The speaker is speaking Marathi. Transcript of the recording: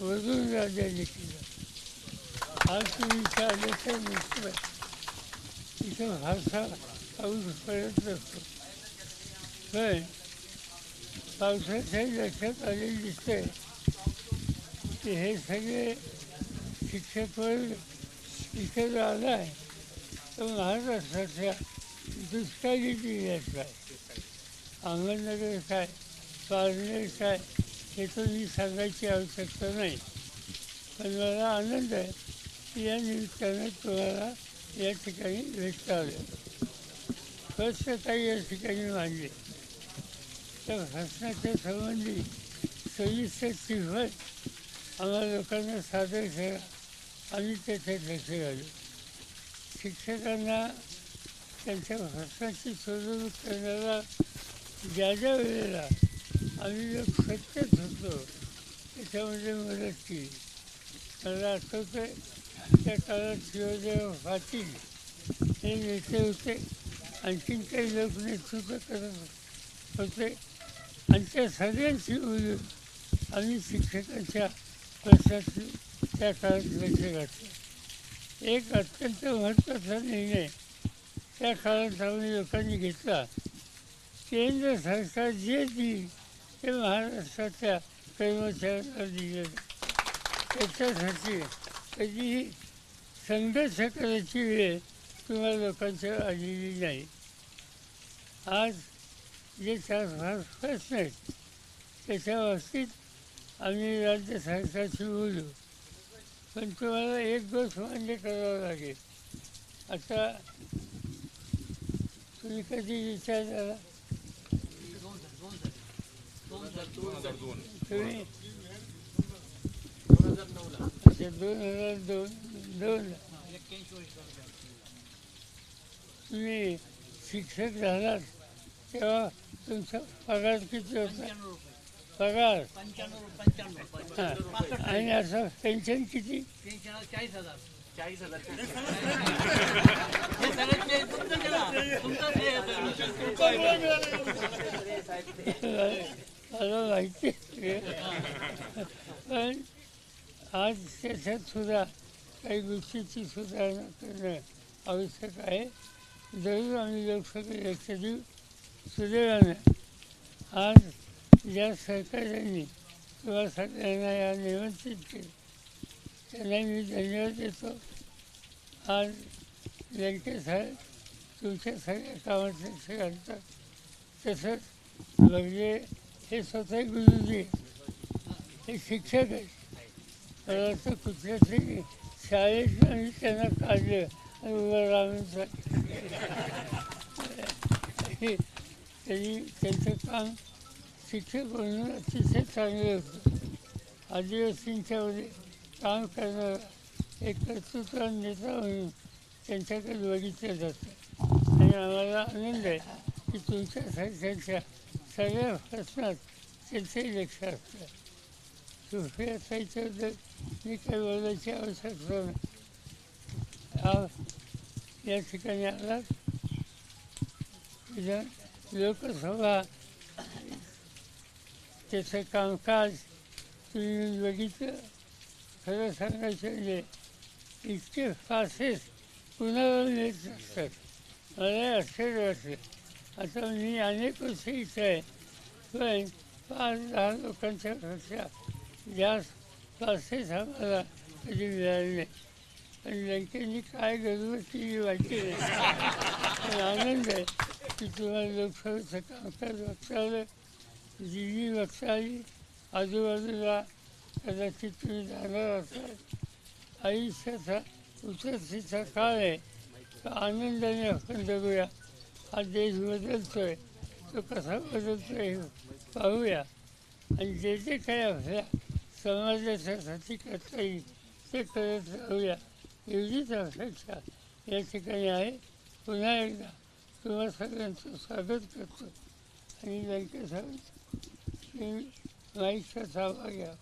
वरून राज्याने केलं. आज तुम्ही आले तर निश्चित इथं फारसा पाऊस पडत नसतो, पण पावसाच्या लक्षात आले दिसतंय की हे सगळे शिक्षक वर्ग इथे आला आहे तर महाराष्ट्राच्या दुष्काळी जिल्ह्यात काय, अहमदनगर काय, पारनेर काय, हे तर मी सांगायची आवश्यकता नाही. पण मला आनंद आहे की या निमित्तानं तुम्हाला या ठिकाणी भेटता आलं. प्रश्न काही या ठिकाणी मांडले त्या प्रश्नाच्या संबंधी सविस्तर चिठ्ठी आम्हा लोकांना सादर करा, आम्ही त्याच्यात लक्ष घालू. शिक्षकांना त्यांच्या प्रश्नाची सोडवणूक करण्याला ज्या ज्या वेळेला आम्ही लोक सत्यच होतो त्याच्यामध्ये मदत केली. मला आठवतं त्या काळात शिवदेव पाटील हे नेते होते, आणखीन काही लोक नेतृत्व करत होते आणि त्या सगळ्यांशी बोलून आम्ही शिक्षकांच्या प्रश्नाची त्या काळात लक्ष घातलं. एक अत्यंत महत्त्वाचा निर्णय त्या काळात आम्ही लोकांनी घेतला. केंद्र सरकार जे देईल ते महाराष्ट्राच्या कर्मचाऱ्यांना दिलं. त्याच्यासाठी कधीही संघर्ष करायची वेळ तुम्हाला लोकांच्या आलेली नाही. आज जे 4-5 प्रश्न आहेत त्याच्या बाबतीत आम्ही राज्य सरकारशी बोलू, पण तुम्हाला एक गोष्ट मान्य करावं लागेल. आता तुम्ही कधी विचार झाला तुम्ही 2002 तुम्ही शिक्षक झालात तेव्हा तुमचा पगार किती होता? पगार हां, आणि असं पेन्शन किती? 40,000. मला माहिती आहे. पण आज त्याच्यात सुद्धा काही गोष्टीची सुधारणा करणं आवश्यक आहे. जरूर आम्ही लोकसभेत लक्ष देऊ. सुदैवानं आज ज्या सहकार्यांनी किंवा सगळ्यांना या निमंत्रित केलं त्यांना मी धन्यवाद देतो. आज लंके साहेब तुमच्या सगळ्या कामात लक्ष घालतात. तसंच म्हणजे हे स्वतः गुरुजी हे शिक्षक आहेत. मला वाटतं कुठल्या तरी शाळेत आणि त्यांना काढलं आणि उभं राहून त्यांनी त्यांचं काम शिक्षक म्हणून अतिशय चांगलं होतं. आदिवासींच्यामध्ये काम करणारा एक कर्तृत्व नेता म्हणून त्यांच्याकडे बघितलं जातं आणि आम्हाला आनंद आहे की तुमच्यासारख्यांच्या सगळ्या प्रश्नात त्यांचे लक्ष असतं. सुप्रिया ताईच्याबद्दल मी काही बोलायची आवश्यकता नाही. या ठिकाणी आलात लोकसभा त्याचं कामकाज तुम्ही बघितलं. खरं सांगायचं म्हणजे इतके पासेस कुणाला मिळत असतात. मला आश्चर्य वाटलं. आता मी अनेक वर्ष इथं आहे, पण 5-10 लोकांच्या पेक्षा जास्त पासेस आम्हाला कधी मिळाले नाही. पण लंकेंनी काय गरज केली माहिती नाही. पण आनंद आहे की तुम्हाला लोकसभेचं कामकाज बघता आलं, दिल्ली बघता आली, आजूबाजूला कदाचित तुम्ही जाणार असाल. आयुष्याचा उतरतीचा काळ आहे, तर आनंदाने आपण जगूया. हा देश बदलतोय, तो कसा बदलतोय हे पाहूया आणि जे जे काही आपल्या समाजाच्यासाठी करता येईल ते करत राहूया. एवढीच अपेक्षा या ठिकाणी आहे. पुन्हा एकदा तुम्हा सगळ्यांचं स्वागत करतो आणि लंके साहेब माईकचा ताबा घ्या.